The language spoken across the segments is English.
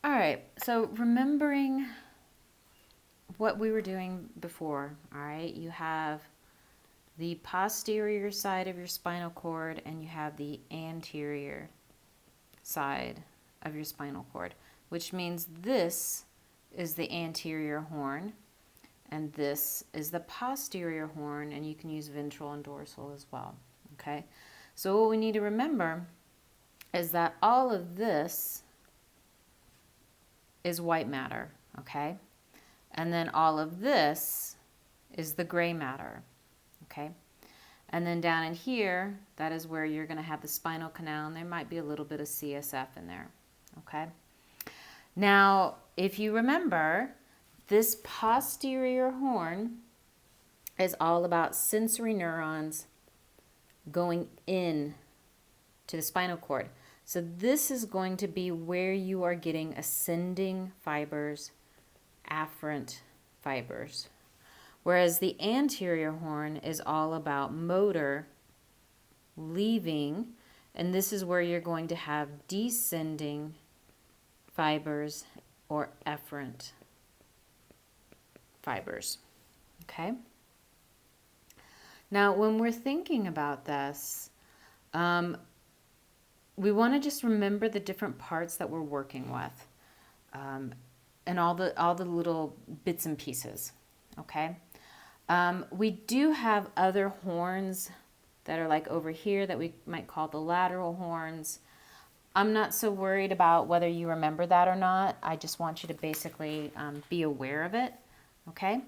All right, so remembering what we were doing before, all right, you have the posterior side of your spinal cord and you have the anterior side of your spinal cord, which means this is the anterior horn and this is the posterior horn, and you can use ventral and dorsal as well, okay? So what we need to remember is that all of this is white matter, okay? And then all of this is the gray matter, okay? And then down in here, that is where you're going to have the spinal canal, and there might be a little bit of CSF in there, okay? Now, if you remember, this posterior horn is all about sensory neurons going in to the spinal cord. So this is going to be where you are getting ascending fibers, afferent fibers. Whereas the anterior horn is all about motor leaving, and this is where you're going to have descending fibers or efferent fibers, okay? Now, when we're thinking about this, we want to just remember the different parts that we're working with, and all the little bits and pieces, okay? We do have other horns that are like over here that we might call the lateral horns. I'm not so worried about whether you remember that or not. I just want you to basically be aware of it, okay?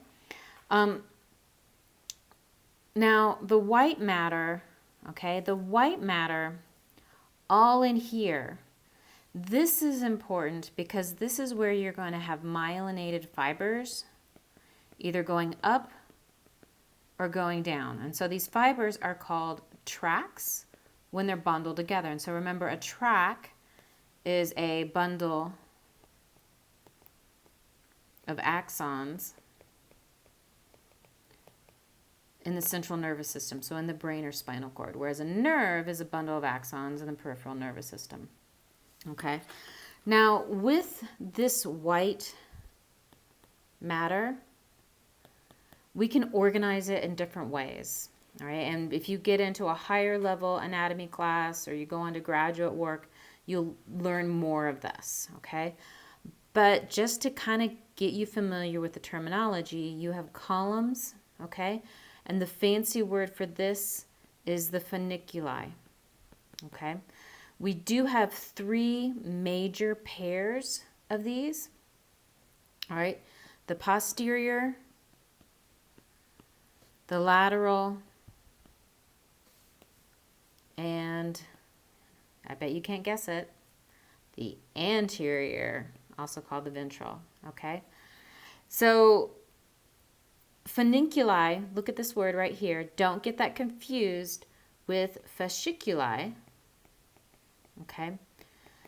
Now, the white matter, okay, the white matter all in here, this is important because this is where you're going to have myelinated fibers either going up or going down. And so these fibers are called tracts when they're bundled together. And so remember, a tract is a bundle of axons in the central nervous system, so in the brain or spinal cord, whereas a nerve is a bundle of axons in the peripheral nervous system. Okay, now with this white matter, we can organize it in different ways. All right, and if you get into a higher level anatomy class or you go into graduate work, you'll learn more of this, okay? But just to kind of get you familiar with the terminology, you have columns, okay? And the fancy word for this is the funiculi, okay? We do have 3 major pairs of these, all right? The posterior, the lateral, and I bet you can't guess it, the anterior, also called the ventral, okay? So funiculi, look at this word right here. Don't get that confused with fasciculi, okay?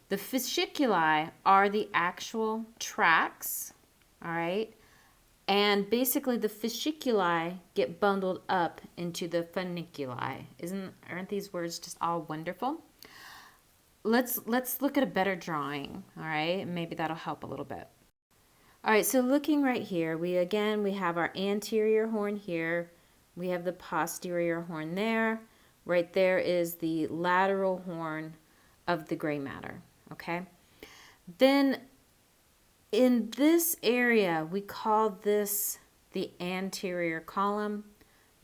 The fasciculi are the actual tracts, all right? And basically the fasciculi get bundled up into the funiculi. Aren't these words just all wonderful? Let's look at a better drawing, all right? Maybe that'll help a little bit. All right, so looking right here, we have our anterior horn here. We have the posterior horn there. Right there is the lateral horn of the gray matter, okay? Then in this area, we call this the anterior column.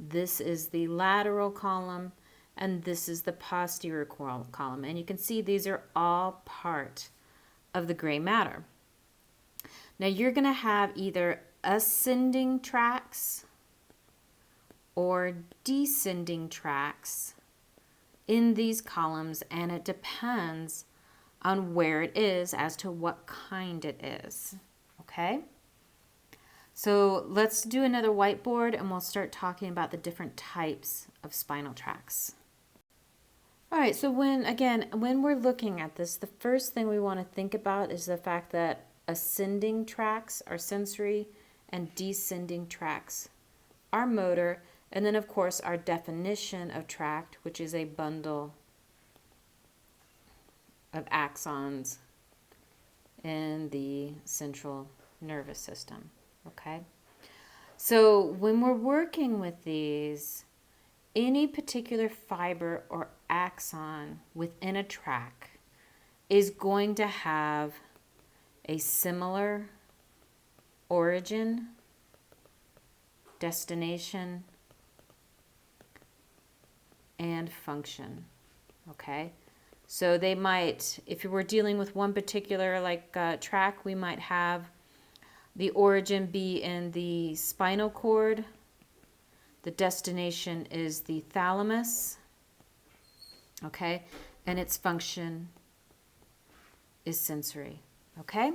This is the lateral column, and this is the posterior column. And you can see these are all part of the gray matter. Now you're going to have either ascending tracts or descending tracts in these columns, and it depends on where it is as to what kind it is, okay? So let's do another whiteboard and we'll start talking about the different types of spinal tracts. All right, so when we're looking at this, the first thing we want to think about is the fact that ascending tracts are sensory and descending tracts are motor, and then of course our definition of tract, which is a bundle of axons in the central nervous system, okay? So when we're working with these, any particular fiber or axon within a tract is going to have a similar origin, destination, and function, okay? So they might, if you were dealing with one particular tract, we might have the origin be in the spinal cord. The destination is the thalamus, okay? And its function is sensory, okay?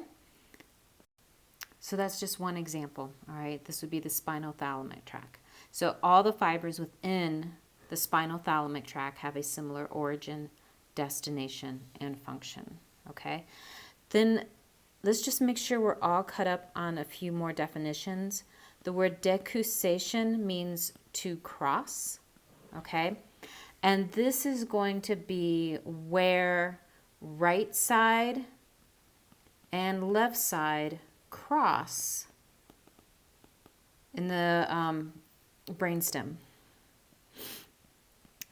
So that's just one example, all right? This would be the spinothalamic tract. So all the fibers within the spinothalamic tract have a similar origin, destination, and function, okay? Then let's just make sure we're all caught up on a few more definitions. The word decussation means to cross, okay? And this is going to be where right side and left side cross in the brainstem.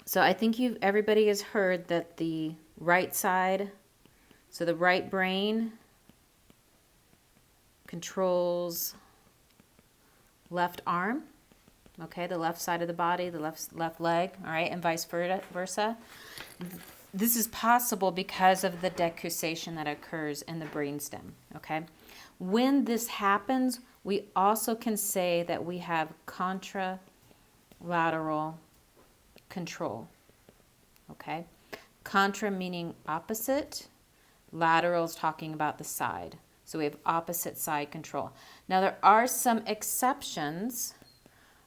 So I think everybody has heard that the right side, so the right brain controls left arm, okay, the left side of the body, the left leg, all right, and vice versa. This is possible because of the decussation that occurs in the brainstem, okay? When this happens, we also can say that we have contralateral control, okay? Contra meaning opposite, lateral is talking about the side. So we have opposite side control. Now there are some exceptions,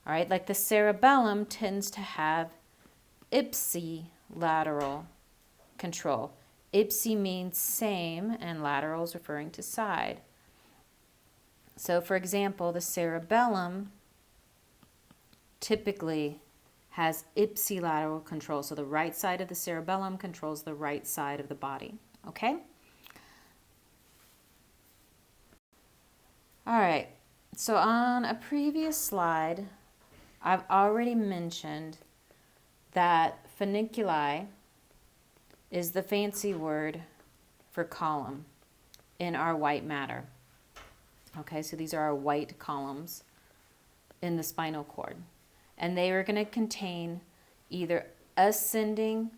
all right, like the cerebellum tends to have ipsilateral control. Ipsi means same and lateral is referring to side. So for example, the cerebellum typically has ipsilateral control. So the right side of the cerebellum controls the right side of the body, okay? All right, so on a previous slide, I've already mentioned that funiculi is the fancy word for column in our white matter. Okay, so these are our white columns in the spinal cord. And they are going to contain either ascending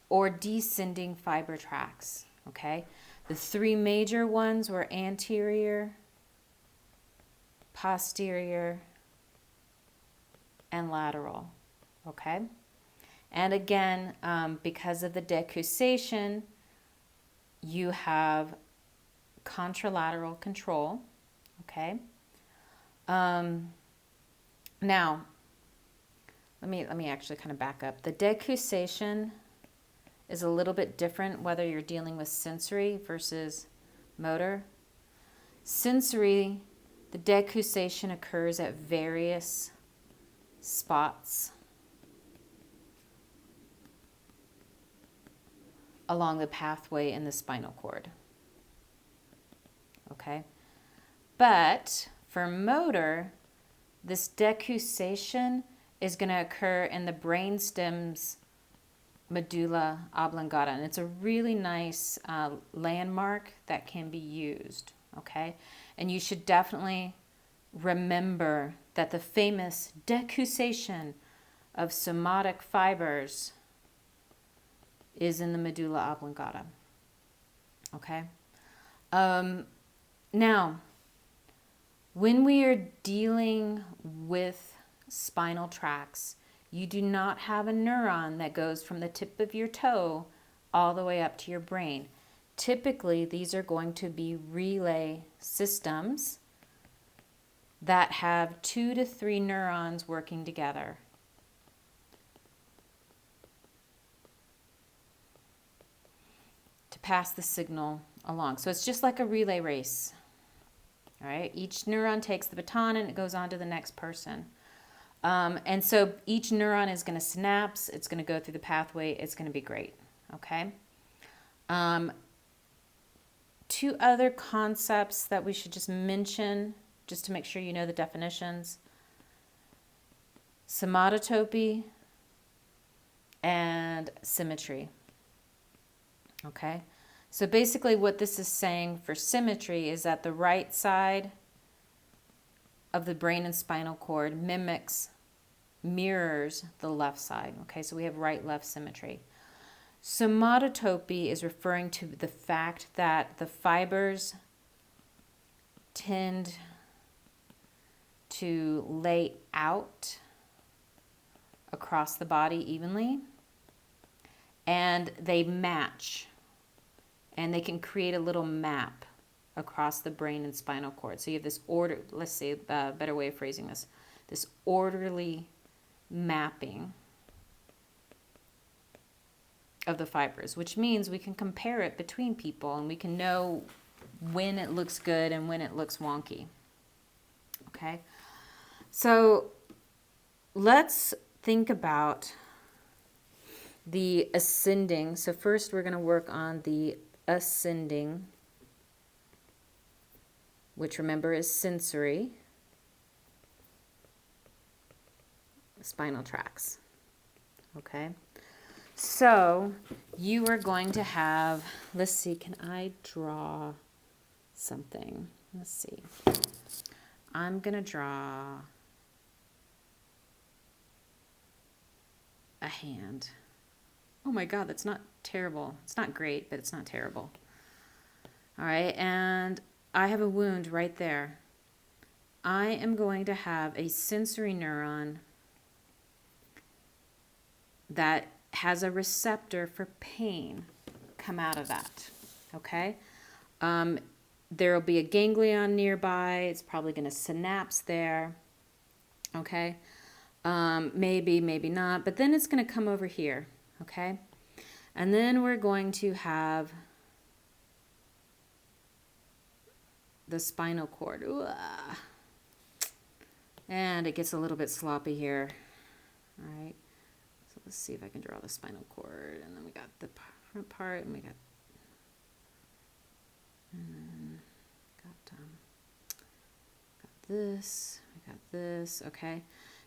or descending fiber tracts, okay? The three major ones were anterior, posterior, and lateral, okay? And again, because of the decussation, you have contralateral control, okay? Now, let me actually kind of back up. The decussation is a little bit different whether you're dealing with sensory versus motor. Sensory, the decussation occurs at various spots along the pathway in the spinal cord. Okay? But for motor, this decussation is going to occur in the brainstem's medulla oblongata, and it's a really nice landmark that can be used, okay? And you should definitely remember that the famous decussation of somatic fibers is in the medulla oblongata, okay? Now, when we are dealing with spinal tracts, you do not have a neuron that goes from the tip of your toe all the way up to your brain. Typically, these are going to be relay systems that have 2 to 3 neurons working together. To pass the signal along. So it's just like a relay race. All right, each neuron takes the baton and it goes on to the next person. And so each neuron is going to synapse, it's going to go through the pathway, it's going to be great, okay? two other concepts that we should just mention, just to make sure you know the definitions. Somatotopy and symmetry. Okay? So basically what this is saying for symmetry is that the right side of the brain and spinal cord mirrors the left side. Okay, so we have right-left symmetry. Somatotopy is referring to the fact that the fibers tend to lay out across the body evenly, and they match, and they can create a little map across the brain and spinal cord. So you have this order, let's say a better way of phrasing this orderly mapping of the fibers, which means we can compare it between people and we can know when it looks good and when it looks wonky. Okay, so let's think about the ascending. So first we're going to work on the ascending, which remember is sensory spinal tracts. Okay, so you are going to have, let's see, can I draw something? Let's see. I'm going to draw a hand. Oh my God, that's not terrible. It's not great, but it's not terrible. All right, and I have a wound right there. I am going to have a sensory neuron that has a receptor for pain come out of that. Okay, there will be a ganglion nearby. It's probably going to synapse there. Okay, maybe not, but then it's going to come over here. Okay, and then we're going to have the spinal cord. Ooh, and it gets a little bit sloppy here. All right, so let's see if I can draw the spinal cord. And then we got the front part, and we got this, we got this. Okay,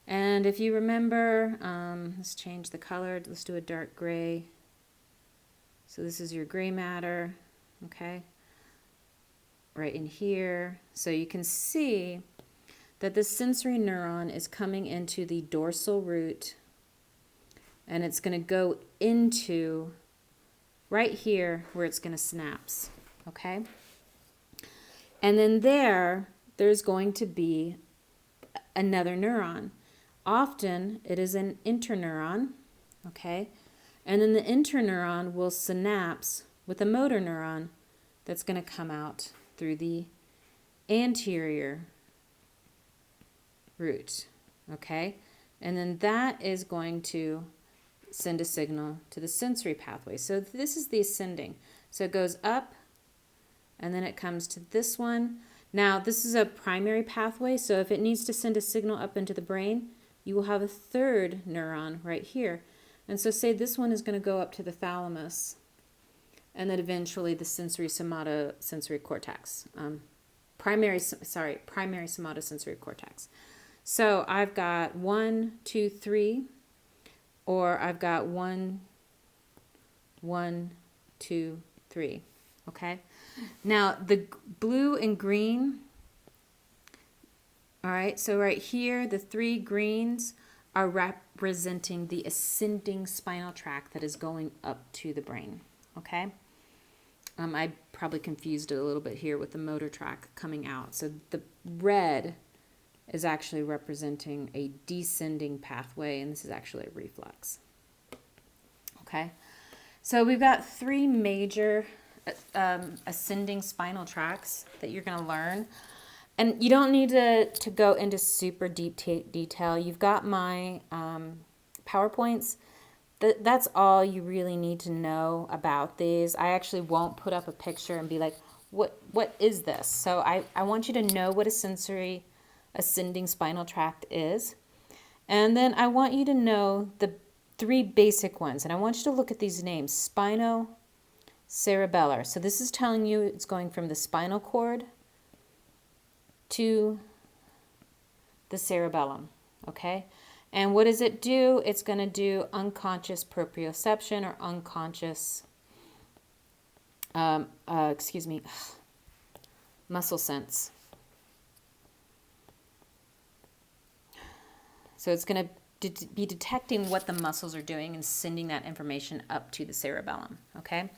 and if you remember, let's change the color. Let's do a dark gray. So this is your gray matter. Okay, right in here. So you can see that the sensory neuron is coming into the dorsal root, and it's going to go into right here where it's going to synapse. Okay, and then there's going to be another neuron. Often it is an interneuron. Okay, and then the interneuron will synapse with a motor neuron that's going to come out through the anterior root. Okay, and then that is going to send a signal to the sensory pathway. So this is the ascending. So it goes up, and then it comes to this one. Now this is a primary pathway, so if it needs to send a signal up into the brain, you will have a third neuron right here. And so say this one is going to go up to the thalamus, and then eventually the sensory somatosensory cortex. Primary somatosensory cortex. So I've got 1, 2, 3, or I've got 1, 2, 3. Okay. Now the blue and green. All right. So right here, the 3 greens are representing the ascending spinal tract that is going up to the brain. Okay. I probably confused it a little bit here with the motor tract coming out. So the red is actually representing a descending pathway, and this is actually a reflex. Okay, so we've got 3 major ascending spinal tracts that you're going to learn, and you don't need to go into super deep detail. You've got my PowerPoints. That's all you really need to know about these. I actually won't put up a picture and be like, what is this? So I want you to know what a sensory ascending spinal tract is. And then I want you to know the 3 basic ones. And I want you to look at these names: spino, cerebellar. So this is telling you it's going from the spinal cord to the cerebellum, okay? And what does it do? It's going to do unconscious proprioception or unconscious, muscle sense. So it's going to be detecting what the muscles are doing and sending that information up to the cerebellum, okay?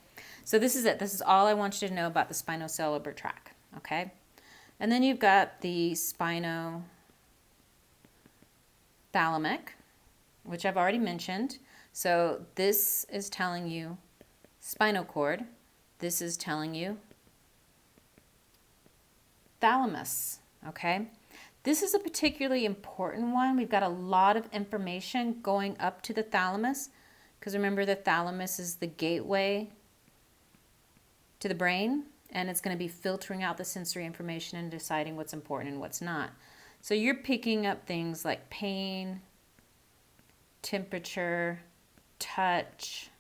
So this is it. This is all I want you to know about the spinocerebellar tract, okay? And then you've got the spinothalamic, which I've already mentioned. So this is telling you spinal cord. This is telling you thalamus, okay? This is a particularly important one. We've got a lot of information going up to the thalamus, because remember the thalamus is the gateway to the brain, and it's going to be filtering out the sensory information and deciding what's important and what's not. So you're picking up things like pain, temperature, touch,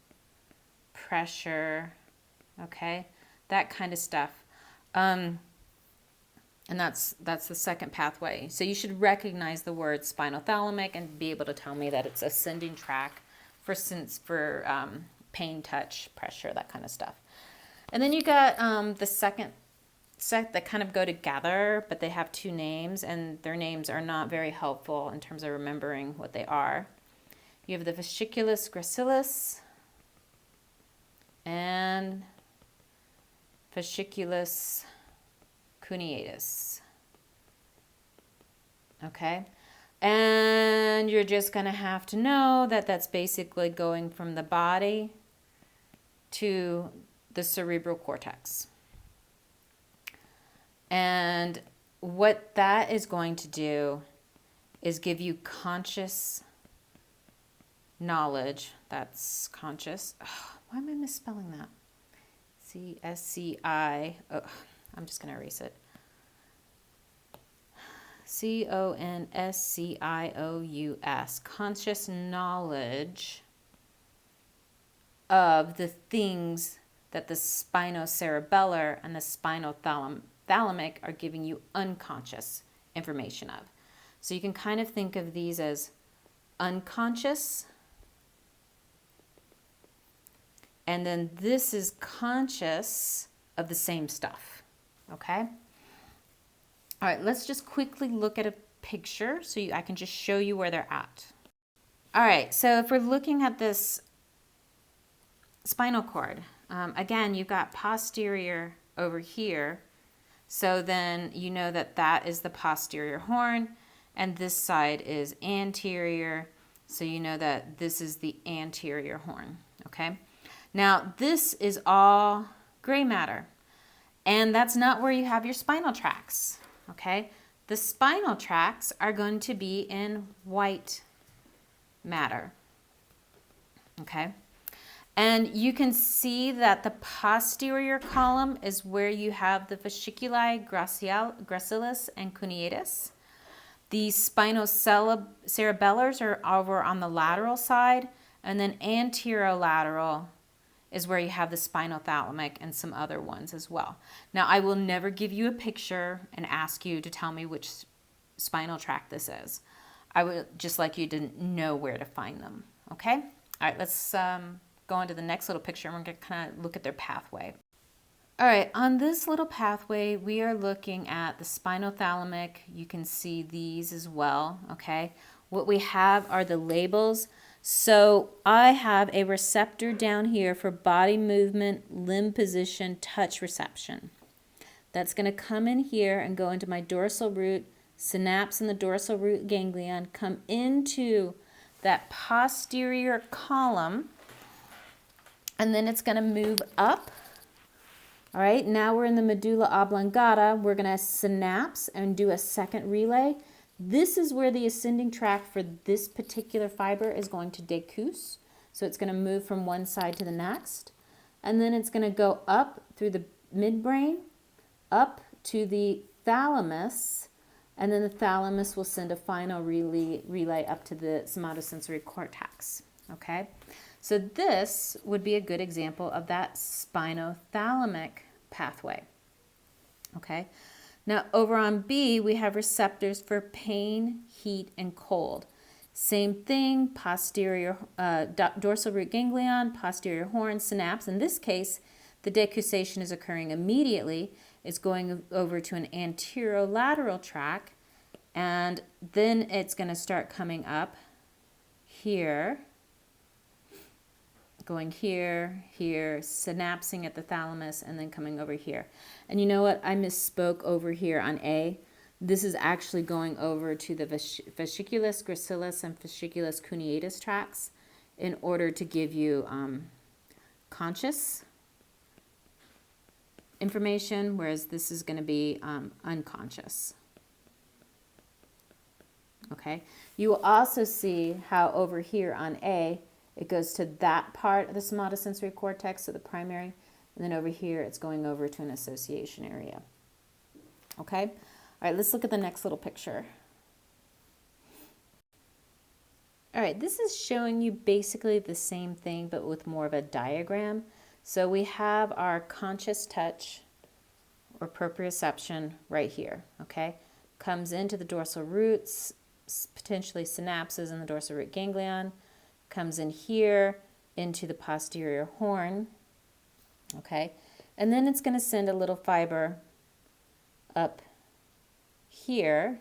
pressure, okay? That kind of stuff. And that's the second pathway. So you should recognize the word spinothalamic and be able to tell me that it's ascending tract for pain, touch, pressure, that kind of stuff. And then you got the second set that kind of go together, but they have two names, and their names are not very helpful in terms of remembering what they are. You have the fasciculus gracilis and fasciculus cuneatus. Okay, and you're just going to have to know that that's basically going from the body to the cerebral cortex. And what that is going to do is give you conscious knowledge. That's conscious. Oh, why am I misspelling that? CSCI. Oh, I'm just going to erase it. CONSCIOUS. Conscious knowledge of the things that the spinocerebellar and the spinothalamic are giving you unconscious information of. So you can kind of think of these as unconscious, and then this is conscious of the same stuff, okay? All right, let's just quickly look at a picture so I can just show you where they're at. All right, so if we're looking at this spinal cord, again, you've got posterior over here. So then you know that that is the posterior horn, and this side is anterior. So you know that this is the anterior horn, okay? Now, this is all gray matter, and that's not where you have your spinal tracts, okay? The spinal tracts are going to be in white matter, okay? And you can see that the posterior column is where you have the fasciculi gracilis and cuneatus. The spinocerebellars are over on the lateral side, and then anterolateral is where you have the spinothalamic and some other ones as well. Now, I will never give you a picture and ask you to tell me which spinal tract this is. I would just like you to know where to find them, okay? All right, let's go on to the next little picture, and we're going to kind of look at their pathway. All right, on this little pathway, we are looking at the spinothalamic. You can see these as well, okay? What we have are the labels. So I have a receptor down here for body movement, limb position, touch reception. That's going to come in here and go into my dorsal root, synapse in the dorsal root ganglion, come into that posterior column, and then it's going to move up. All right, now we're in the medulla oblongata. We're going to synapse and do a second relay. This is where the ascending tract for this particular fiber is going to decousse. So it's going to move from one side to the next. And then it's going to go up through the midbrain, up to the thalamus, and then the thalamus will send a final relay up to the somatosensory cortex. Okay? So this would be a good example of that spinothalamic pathway. Okay. Now over on B, we have receptors for pain, heat, and cold. Same thing, posterior dorsal root ganglion, posterior horn, synapse. In this case, the decussation is occurring immediately. It's going over to an anterolateral tract, and then it's going to start coming up here, going here, here, synapsing at the thalamus, and then coming over here. And you know what? I misspoke over here on A. This is actually going over to the fasciculus gracilis and fasciculus cuneatus tracts in order to give you conscious information, whereas this is going to be unconscious. Okay. You will also see how over here on A, it goes to that part of the somatosensory cortex, so the primary, and then over here it's going over to an association area. Okay? All right, let's look at the next little picture. All right, this is showing you basically the same thing, but with more of a diagram. So we have our conscious touch or proprioception right here, okay? Comes into the dorsal roots, potentially synapses in the dorsal root ganglion, comes in here into the posterior horn, okay? And then it's going to send a little fiber up here,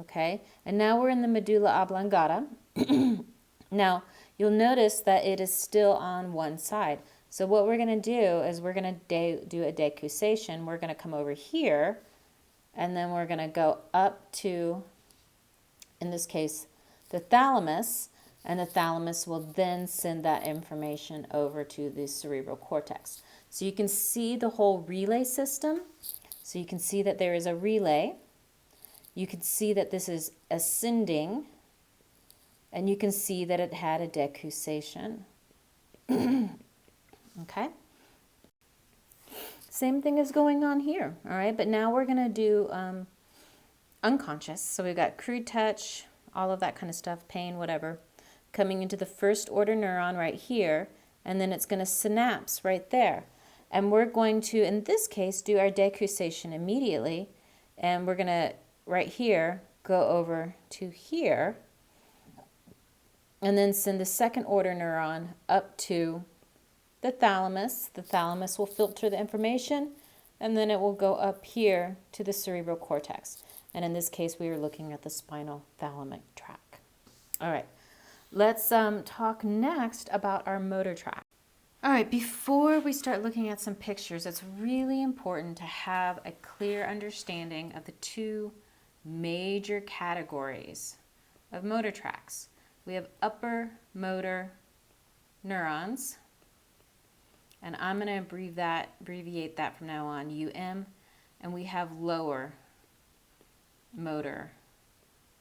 okay? And now we're in the medulla oblongata. Now, you'll notice that it is still on one side. So what we're going to do is we're going to do a decussation. We're going to come over here, and then we're going to go up to, in this case, the thalamus, and the thalamus will then send that information over to the cerebral cortex. So you can see the whole relay system. So you can see that there is a relay. You can see that this is ascending, and you can see that it had a decussation. Okay? Same thing is going on here, all right? But now we're going to do unconscious. So we've got crude touch, all of that kind of stuff, pain, whatever, coming into the first order neuron right here, and then it's going to synapse right there. And we're going to, in this case, do our decussation immediately, and we're going to, right here, go over to here, and then send the second order neuron up to the thalamus. The thalamus will filter the information, and then it will go up here to the cerebral cortex. And in this case, we are looking at the spinal thalamic tract. All right, let's talk next about our motor tract. All right, before we start looking at some pictures, it's really important to have a clear understanding of the two major categories of motor tracts. We have upper motor neurons, and I'm going to abbreviate that from now on, UM, and we have lower motor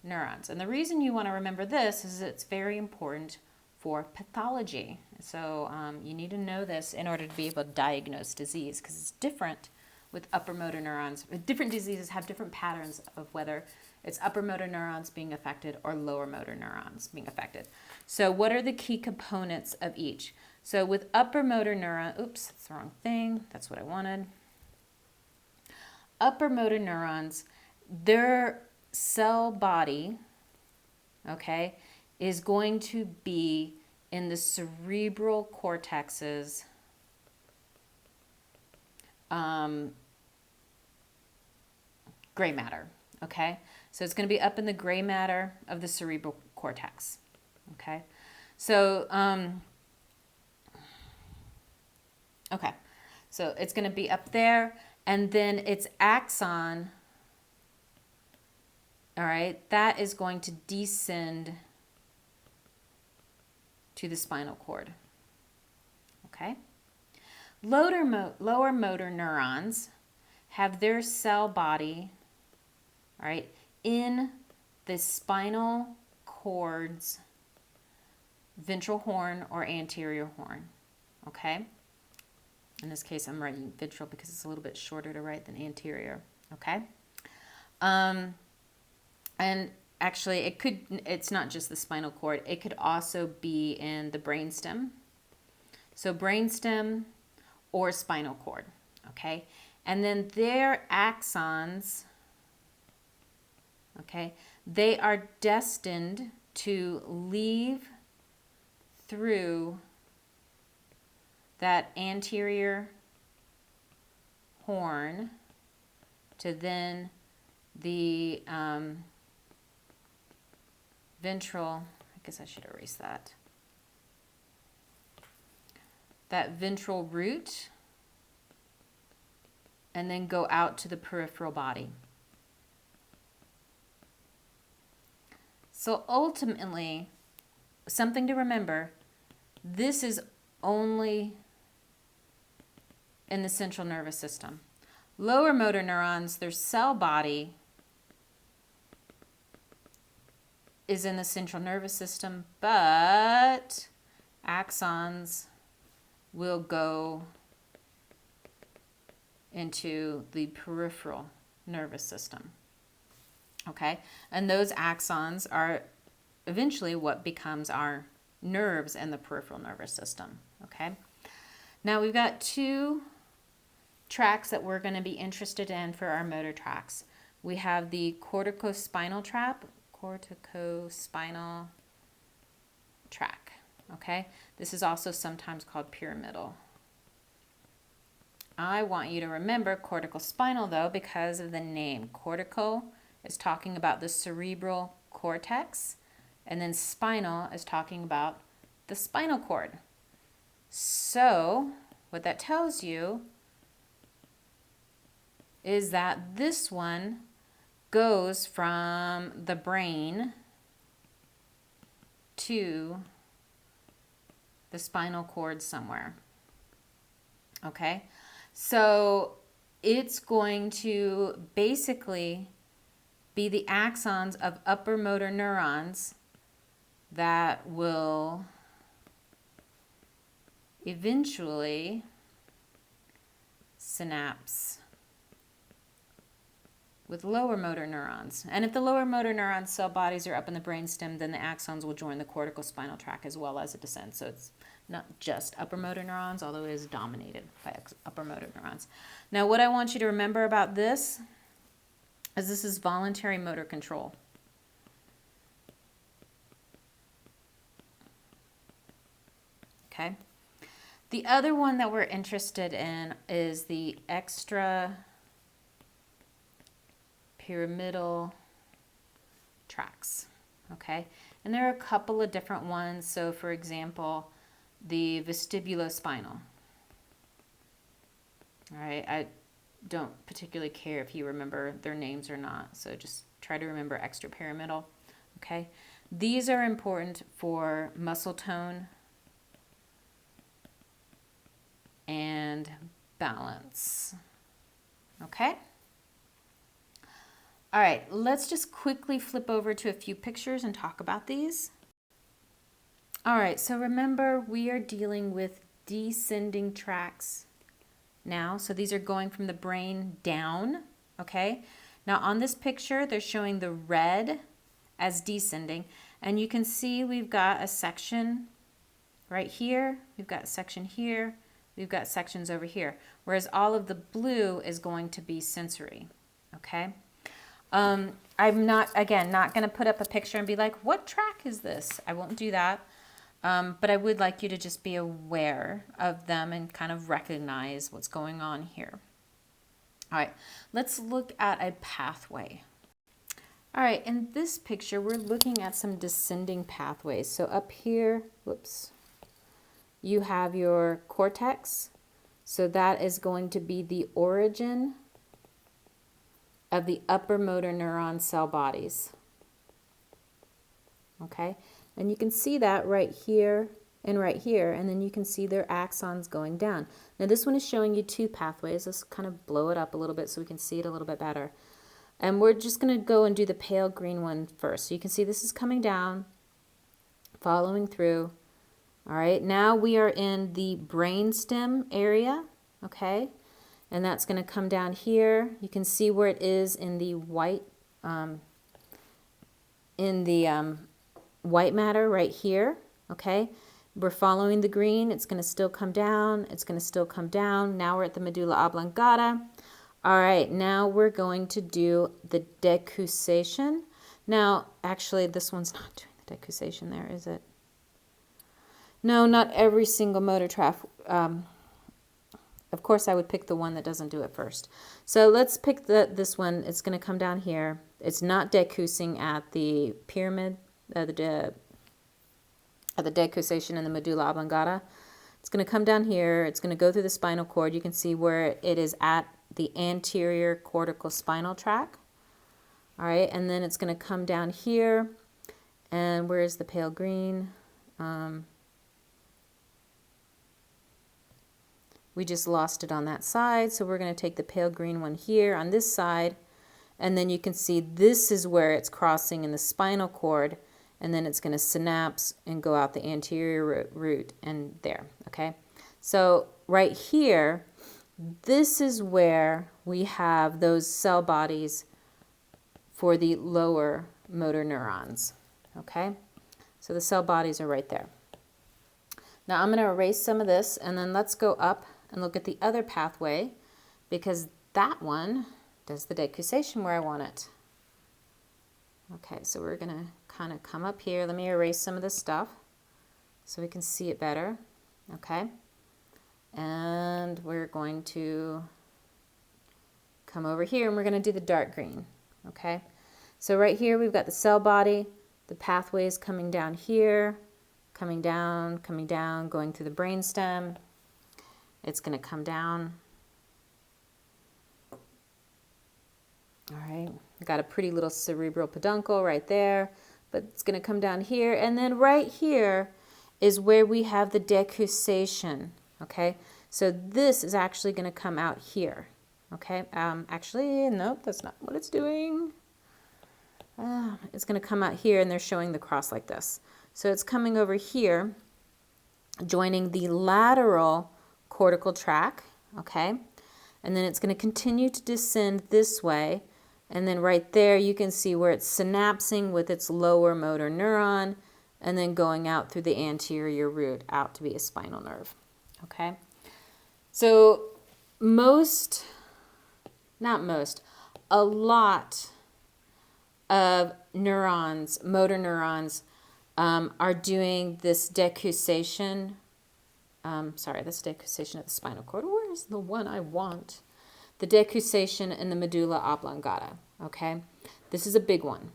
neurons. And the reason you want to remember this is it's very important for pathology. So you need to know this in order to be able to diagnose disease, because it's different with upper motor neurons. Different diseases have different patterns of whether it's upper motor neurons being affected or lower motor neurons being affected. So what are the key components of each? So with upper motor neuron, oops, that's the wrong thing. That's what I wanted. Upper motor neurons, their cell body, okay, is going to be in the cerebral cortex's gray matter, okay? So it's going to be up in the gray matter of the cerebral cortex, okay? So, okay, so it's going to be up there, and then its axon, all right, that is going to descend to the spinal cord, okay? Lower motor neurons have their cell body, all right, in the spinal cord's ventral horn or anterior horn, okay? In this case, I'm writing ventral because it's a little bit shorter to write than anterior, okay? And actually, it's not just the spinal cord. It could also be in the brainstem. So brainstem or spinal cord, okay? And then their axons, okay, they are destined to leave through that anterior horn to then the ventral, I guess I should erase that. That ventral root, and then go out to the peripheral body. So ultimately, something to remember, this is only in the central nervous system. Lower motor neurons, their cell body is in the central nervous system, but axons will go into the peripheral nervous system. Okay? And those axons are eventually what becomes our nerves in the peripheral nervous system. Okay? Now we've got two tracks that we're going to be interested in for our motor tracks. We have the corticospinal tract. Okay? This is also sometimes called pyramidal. I want you to remember corticospinal though because of the name. Cortical is talking about the cerebral cortex, and then spinal is talking about the spinal cord. So what that tells you is that this one goes from the brain to the spinal cord somewhere. Okay? So it's going to basically be the axons of upper motor neurons that will eventually synapse with lower motor neurons. And if the lower motor neuron cell bodies are up in the brainstem, then the axons will join the corticospinal tract as well as it descends. So it's not just upper motor neurons, although it is dominated by upper motor neurons. Now, what I want you to remember about this is this is voluntary motor control. Okay? The other one that we're interested in is the extra pyramidal tracts, okay? And there are a couple of different ones. So for example, the vestibulospinal. All right, I don't particularly care if you remember their names or not, so just try to remember extrapyramidal, okay? These are important for muscle tone and balance, okay? All right, let's just quickly flip over to a few pictures and talk about these. All right, so remember we are dealing with descending tracts now. So these are going from the brain down, okay? Now on this picture, they're showing the red as descending, and you can see we've got a section right here, we've got a section here, we've got sections over here, whereas all of the blue is going to be sensory, okay? I'm not going to put up a picture and be like, what track is this? I won't do that. But I would like you to just be aware of them and kind of recognize what's going on here. All right, let's look at a pathway. All right, in this picture, we're looking at some descending pathways. So up here, whoops, you have your cortex. So that is going to be the origin of the upper motor neuron cell bodies. Okay, and you can see that right here and right here, and then you can see their axons going down. Now this one is showing you two pathways. Let's kind of blow it up a little bit so we can see it a little bit better. And we're just going to go and do the pale green one first. So you can see this is coming down, following through. All right, now we are in the brainstem area, okay? And that's going to come down here. You can see where it is in the white, in in the white matter right here, okay? We're following the green. It's going to still come down. It's going to still come down. Now we're at the medulla oblongata. All right, now we're going to do the decussation. Now, actually, this one's not doing the decussation there, is it? No, not every single motor tract. Of course, I would pick the one that doesn't do it first. So let's pick this one. It's going to come down here. It's not decussing at the pyramid, the decussation in the medulla oblongata. It's going to come down here. It's going to go through the spinal cord. You can see where it is at the anterior cortical spinal tract. All right, and then it's going to come down here. And where is the pale green? We just lost it on that side, so we're going to take the pale green one here on this side, and then you can see this is where it's crossing in the spinal cord, and then it's going to synapse and go out the anterior root and there, okay? So right here, this is where we have those cell bodies for the lower motor neurons, okay? So the cell bodies are right there. Now I'm going to erase some of this, and then let's go up and look at the other pathway, because that one does the decussation where I want it. Okay, so we're going to kind of come up here. Let me erase some of this stuff so we can see it better. Okay, and we're going to come over here, and we're going to do the dark green. Okay, so right here we've got the cell body. The pathway is coming down here, coming down, going through the brainstem. It's going to come down. All right, got a pretty little cerebral peduncle right there, but it's going to come down here. And then right here is where we have the decussation, okay? So this is actually going to come out here, okay? Actually, nope, that's not what it's doing. It's going to come out here, and they're showing the cross like this. So it's coming over here, joining the lateral cortical tract, okay? And then it's going to continue to descend this way, and then right there you can see where it's synapsing with its lower motor neuron, and then going out through the anterior root out to be a spinal nerve, okay? So a lot of neurons, motor neurons, are doing this decussation. This decussation of the spinal cord. Where is the one I want? The decussation in the medulla oblongata, okay? This is a big one,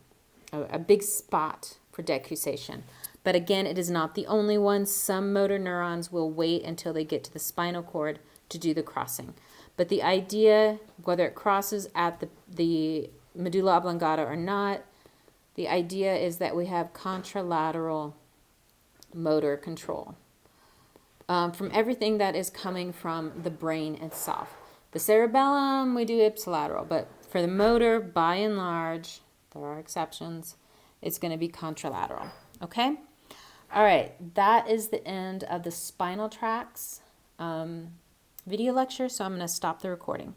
a big spot for decussation. But again, it is not the only one. Some motor neurons will wait until they get to the spinal cord to do the crossing. But the idea, whether it crosses at the medulla oblongata or not, the idea is that we have contralateral motor control. From everything that is coming from the brain itself. The cerebellum, we do ipsilateral, but for the motor, by and large, there are exceptions, it's going to be contralateral, okay? All right, that is the end of the Spinal Tracts video lecture, so I'm going to stop the recording.